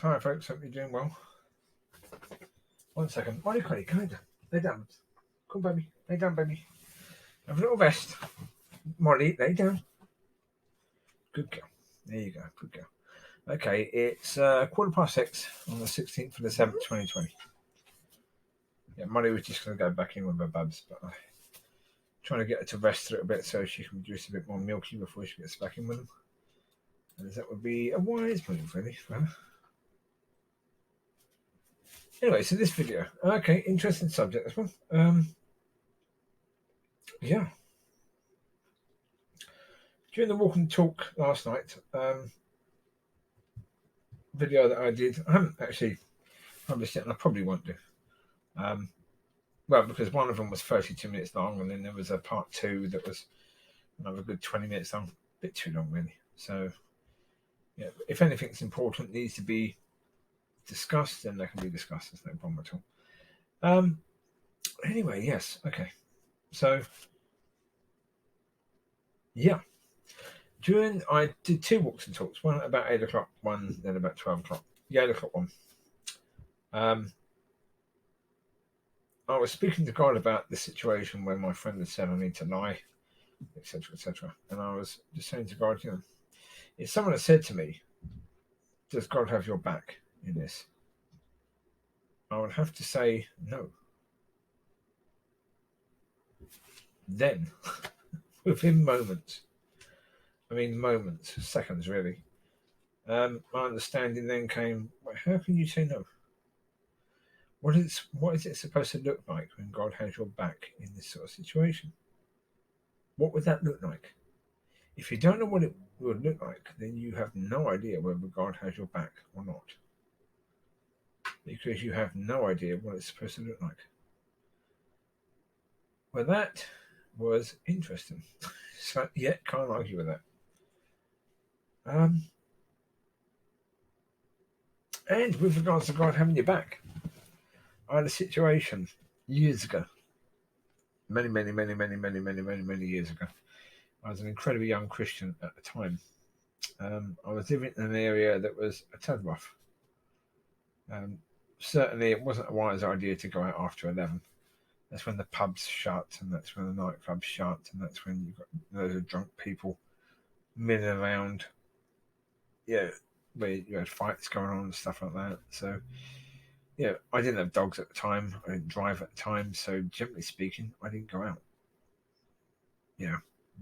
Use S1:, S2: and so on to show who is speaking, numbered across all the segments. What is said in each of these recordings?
S1: Hi folks, hope you're doing well. 1 second. Mollie, Collie, come down. Lay down. Come, baby. Lay down, baby. Have a little rest. Mollie, lay down. Good girl. There you go. Good girl. Okay, it's 6:15 on the 16th of December 2020. Yeah, Mollie was just going to go back in with her bubs, but I'm trying to get her to rest a little bit so she can produce a bit more milky before she gets back in with them. And that would be a wise move, really, for her. Anyway, so this video. Okay, interesting subject, this one. Yeah. During the walk and talk last night, video that I did, I haven't actually published it, and I probably won't do. Well, because one of them was 32 minutes long, and then there was a part 2 that was another good 20 minutes long. A bit too long, really. So, yeah, if anything's important needs to be discussed, then that can be discussed. There's no problem at all. Anyway, yes, okay. So, yeah. I did 2 walks and talks, one at about 8 o'clock, one then about 12 o'clock. The 8 o'clock one. I was speaking to God about the situation where my friend had said I need to lie, etc., etc. And I was just saying to God, if someone had said to me, does God have your back in this? I would have to say no. Then, within moments, seconds really, my understanding then came, how can you say no? What is it supposed to look like when God has your back in this sort of situation? What would that look like? If you don't know what it would look like, then you have no idea whether God has your back or not. Because you have no idea what it's supposed to look like. Well, that was interesting. So, yeah, can't argue with that. And with regards to God having your back, I had a situation years ago. Many years ago. I was an incredibly young Christian at the time. I was living in an area that was a tad rough. Certainly, it wasn't a wise idea to go out after 11. That's when the pubs shut, and that's when the nightclubs shut, and that's when you've got loads of drunk people milling around. Yeah, where you had fights going on and stuff like that. So, yeah, I didn't have dogs at the time. I didn't drive at the time. So, generally speaking, I didn't go out. Yeah,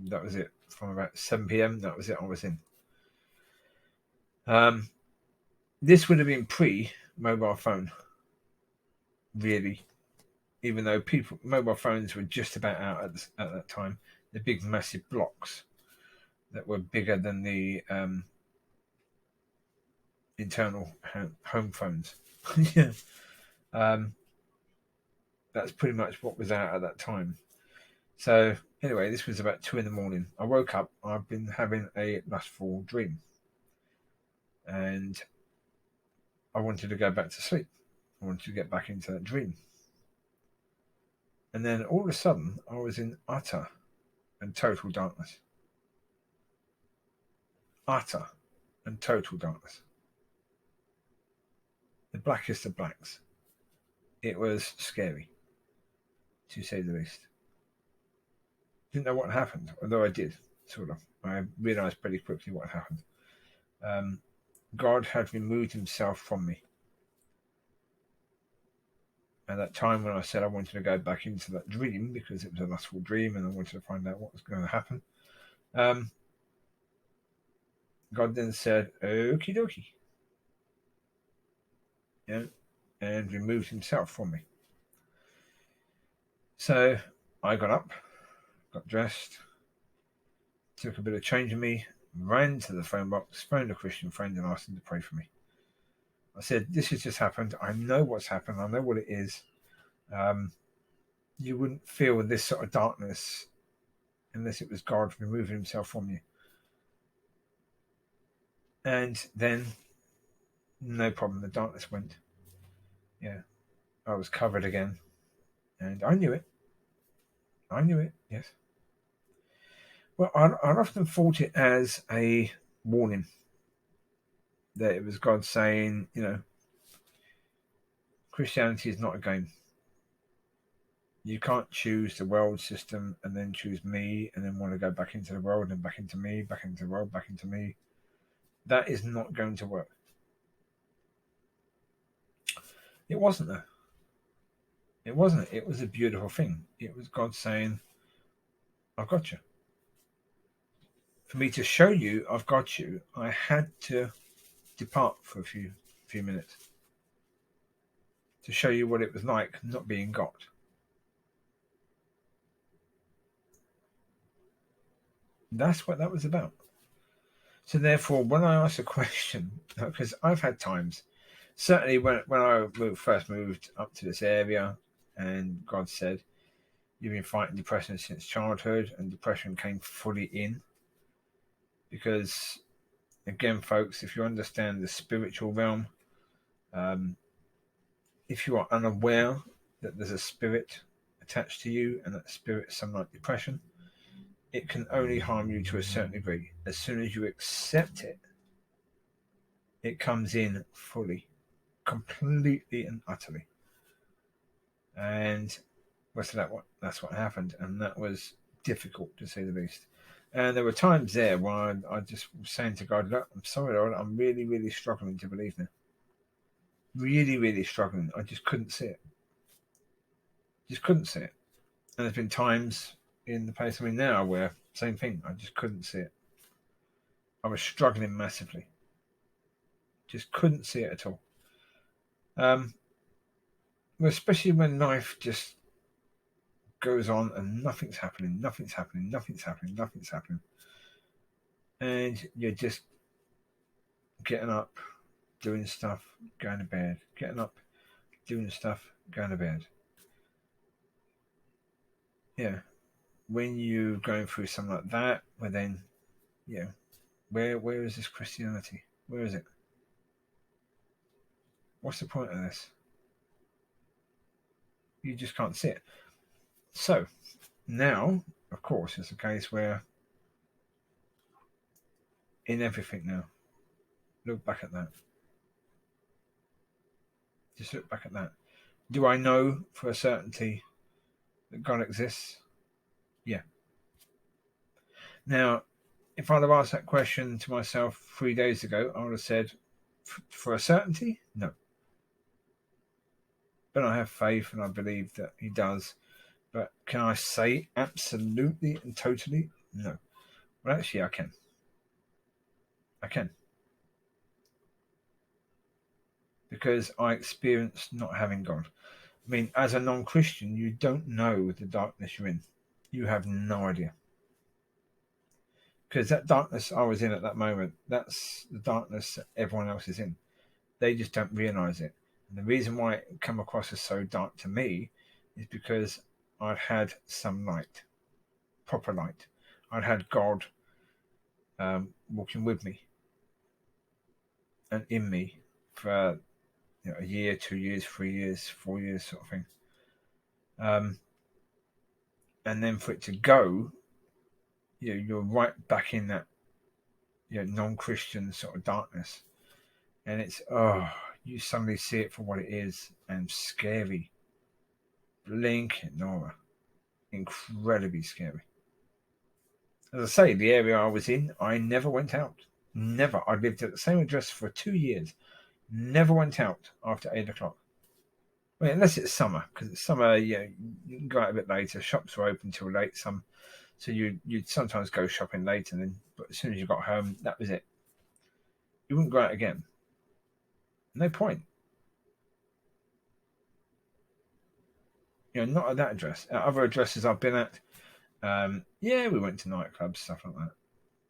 S1: that was it. From about 7 p.m., that was it. I was in. This would have been pre-mobile phone, really. Even though mobile phones were just about out at that time, the big massive blocks that were bigger than the internal home phones. Yeah, that's pretty much what was out at that time. So anyway, this was about 2 a.m. I woke up. I've been having a lustful dream, and I wanted to go back to sleep. I wanted to get back into that dream. And then all of a sudden, I was in utter and total darkness. Utter and total darkness. The blackest of blacks. It was scary, to say the least. Didn't know what happened, although I did, sort of. I realised pretty quickly what happened. God had removed himself from me. At that time when I said I wanted to go back into that dream because it was a lustful dream and I wanted to find out what was going to happen, God then said, okie dokie. Yeah, and removed himself from me. So I got up, got dressed, took a bit of change of me, ran to the phone box, phoned a Christian friend and asked him to pray for me. I said, this has just happened. I know what's happened. I know what it is. You wouldn't feel this sort of darkness unless it was God removing himself from you. And then, no problem, the darkness went. Yeah, I was covered again. And I knew it. Yes. Well, I'd often thought it as a warning. that it was God saying, Christianity is not a game. You can't choose the world system and then choose me and then want to go back into the world and back into me, back into the world, back into me. That is not going to work. It wasn't though. It wasn't. It was a beautiful thing. It was God saying, I've got you. For me to show you I've got you, I had to depart for a few minutes to show you what it was like not being got. That's what that was about. So therefore, when I ask a question, because I've had times, certainly when I first moved up to this area, and God said, you've been fighting depression since childhood, and depression came fully in. Because, again, folks, if you understand the spiritual realm, if you are unaware that there's a spirit attached to you, and that spirit is something like depression, it can only harm you to a certain degree. As soon as you accept it, it comes in fully, completely and utterly. And that's what happened, and that was difficult to say the least. And there were times there where I just was saying to God, look, I'm sorry, Lord, I'm really, really struggling to believe now. Really, really struggling. I just couldn't see it. Just couldn't see it. And there's been times in the place I'm in now where, same thing, I just couldn't see it. I was struggling massively. Just couldn't see it at all. Especially when life just goes on and nothing's happening. And you're just getting up, doing stuff, going to bed. Getting up, doing stuff, going to bed. Yeah. When you're going through something like that, well then, where is this Christianity? Where is it? What's the point of this? You just can't see it. So, now, of course, it's a case where in everything now, look back at that. Just look back at that. Do I know for a certainty that God exists? Yeah. Now, if I'd have asked that question to myself 3 days ago, I would have said, for a certainty, no. But I have faith and I believe that he does. But can I say absolutely and totally? No. Well, actually, I can. Because I experienced not having God. I mean, as a non-Christian, you don't know the darkness you're in. You have no idea. Because that darkness I was in at that moment, that's the darkness that everyone else is in. They just don't realise it. And the reason why it come across as so dark to me is because I'd had some light, proper light. I'd had God walking with me and in me for a year, 2 years, 3 years, 4 years, sort of thing. And then for it to go, you're right back in that non-Christian sort of darkness, and it's you suddenly see it for what it is, and scary, blinking Nora, incredibly scary. As I say, the area I was in, I never went out. Never. I lived at the same address for 2 years. Never went out after 8 o'clock. Well, unless it's summer, because it's summer, you can go out a bit later. Shops were open till late. So you'd sometimes go shopping late, but as soon as you got home, that was it. You wouldn't go out again. No point. Not at that address. At other addresses I've been at, we went to nightclubs, stuff like that.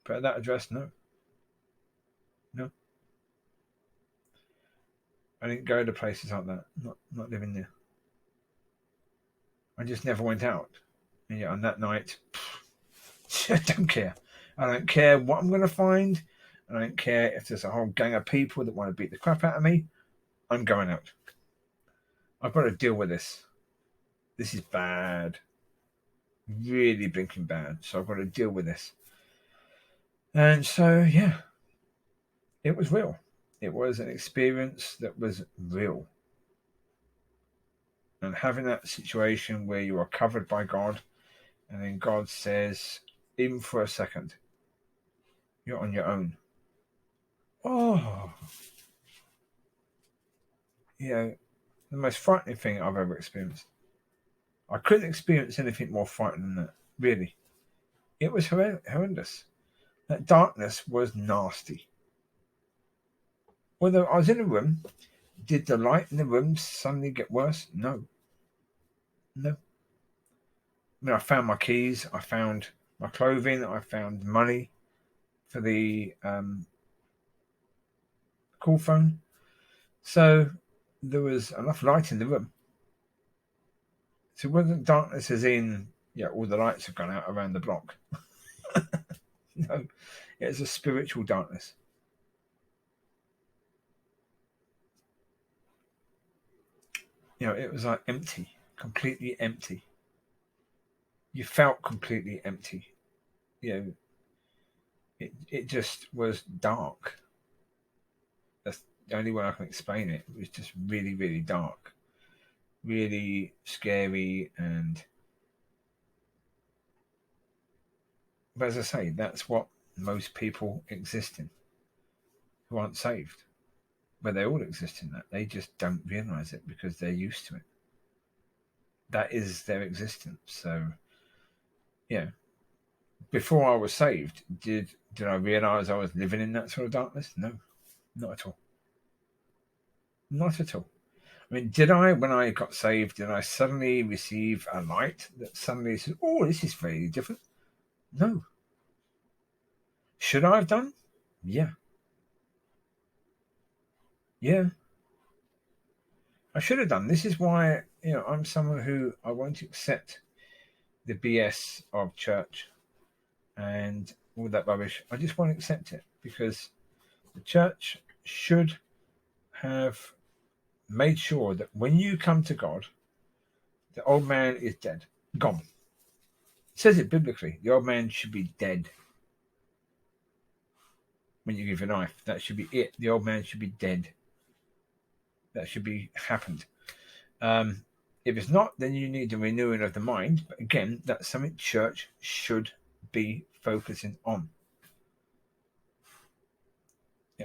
S1: But at that address, no. I didn't go to places like that. Not living there. I just never went out. And on that night, I don't care. I don't care what I'm going to find. I don't care if there's a whole gang of people that want to beat the crap out of me. I'm going out. I've got to deal with this. This is bad. Really blinking bad. So I've got to deal with this. And so, it was real. It was an experience that was real. And having that situation where you are covered by God, and then God says, even for a second, you're on your own. Oh, the most frightening thing I've ever experienced. I couldn't experience anything more frightening than that, really. It was horrendous. That darkness was nasty. Whether I was in a room, did the light in the room suddenly get worse? No. No. I mean, I found my keys, I found my clothing, I found money for the call phone. So there was enough light in the room. So it wasn't darkness as in, all the lights have gone out around the block. No, it was a spiritual darkness. It was like empty, completely empty. You felt completely empty. It just was dark. That's the only way I can explain it. It was just really, really dark, really scary, but as I say, that's what most people exist in who aren't saved. But they all exist in that. They just don't realize it because they're used to it. That is their existence. So, before I was saved, did I realize I was living in that sort of darkness? No, not at all. Not at all. I mean, did I, when I got saved, did I suddenly receive a light that suddenly said, oh, this is very different? No. Should I have done? Yeah. Yeah. I should have done. This is why, I'm someone who I won't accept the BS of church and all that rubbish. I just won't accept it because the church should have made sure that when you come to God, the old man is dead, gone. It says it biblically. The old man should be dead when you give your life. That should be it. The old man should be dead. That should be happened. If it's not, then you need a renewing of the mind. But again, that's something church should be focusing on.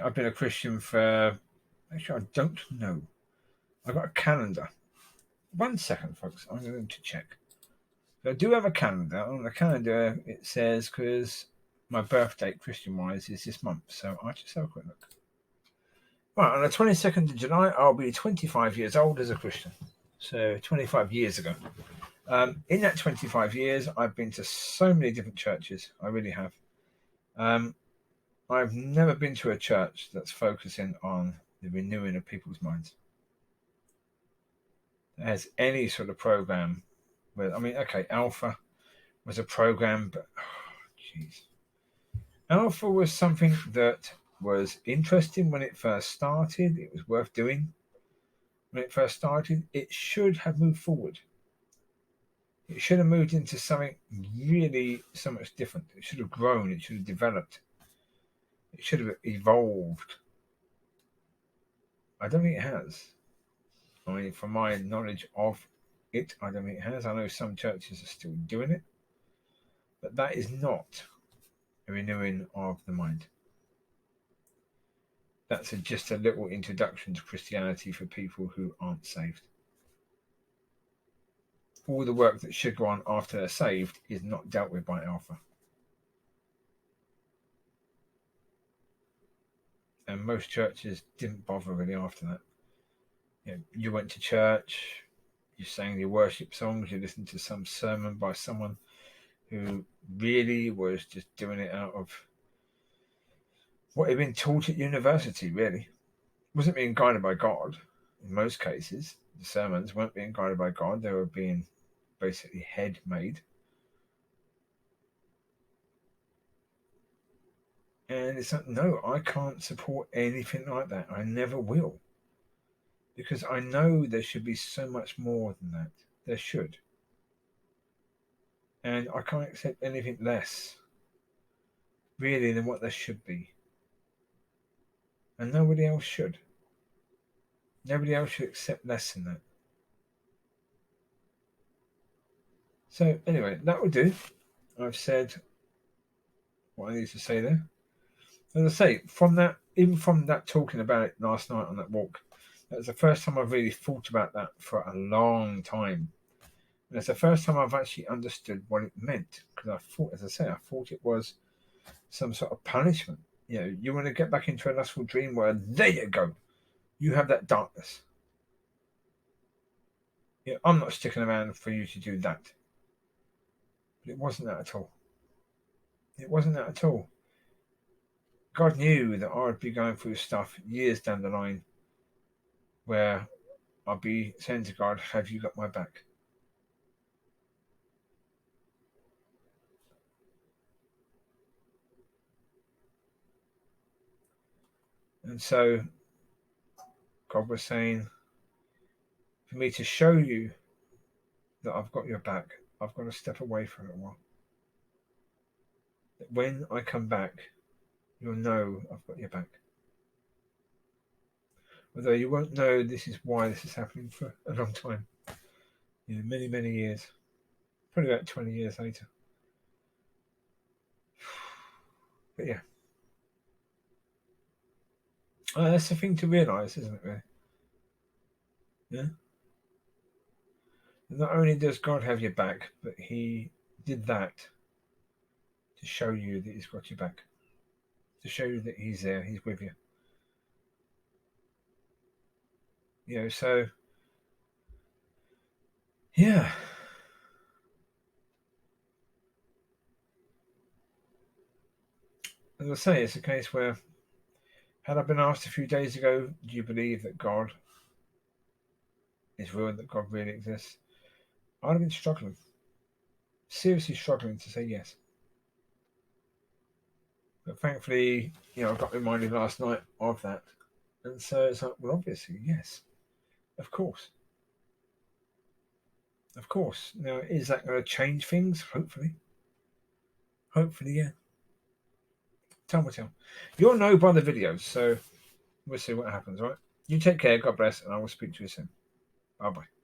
S1: I've been a Christian for, actually, I don't know. I've got a calendar. 1 second, folks. I'm going to check. So I do have a calendar. On the calendar, it says, because my birthday, Christian-wise, is this month. So I'll just have a quick look. Right, on the 22nd of July, I'll be 25 years old as a Christian. So 25 years ago. In that 25 years, I've been to so many different churches. I really have. I've never been to a church that's focusing on the renewing of people's minds. That has any sort of program. Alpha was a program, but Alpha was something that was interesting when it first started. It was worth doing. When it first started, it should have moved forward. It should have moved into something really so much different. It should have grown. It should have developed. It should have evolved. I don't think it has. I mean, from my knowledge of it, I don't think it has. I know some churches are still doing it. But that is not a renewing of the mind. That's just a little introduction to Christianity for people who aren't saved. All the work that should go on after they're saved is not dealt with by Alpha. And most churches didn't bother really after that. You went to church, you sang your worship songs, you listened to some sermon by someone who really was just doing it out of what had been taught at university, really. Wasn't being guided by God in most cases. The sermons weren't being guided by God, they were being basically head made. And it's like, no, I can't support anything like that. I never will. Because I know there should be so much more than that. There should. And I can't accept anything less, really, than what there should be. And nobody else should. Nobody else should accept less than that. So anyway, that will do. I've said what I need to say there. As I say, even from that talking about it last night on that walk, that was the first time I've really thought about that for a long time. And it's the first time I've actually understood what it meant. Because I thought, as I say, I thought it was some sort of punishment. You know, you want to get back into a lustful dream where there you go. You have that darkness. You know, I'm not sticking around for you to do that. But it wasn't that at all. It wasn't that at all. God knew that I would be going through stuff years down the line where I'll be saying to God, have you got my back? And so God was saying, for me to show you that I've got your back, I've got to step away for a while. That when I come back, you'll know I've got your back. Although you won't know this is why this is happening for a long time. You know, many, many years. Probably about 20 years later. But yeah. That's the thing to realise, isn't it, really? Yeah? Not only does God have your back, but He did that to show you that He's got your back. To show you that He's there, He's with you. You know, so yeah. As I say, it's a case where had I been asked a few days ago, do you believe that God is real and that God really exists? I'd have been struggling. Seriously struggling to say yes. But thankfully, you know, I got reminded last night of that. And so it's like, well, obviously, yes. Of course. Of course. Now, is that going to change things? Hopefully. Hopefully, yeah. Time will tell. You'll know by the videos, so we'll see what happens, right? You take care, God bless, and I will speak to you soon. Bye bye.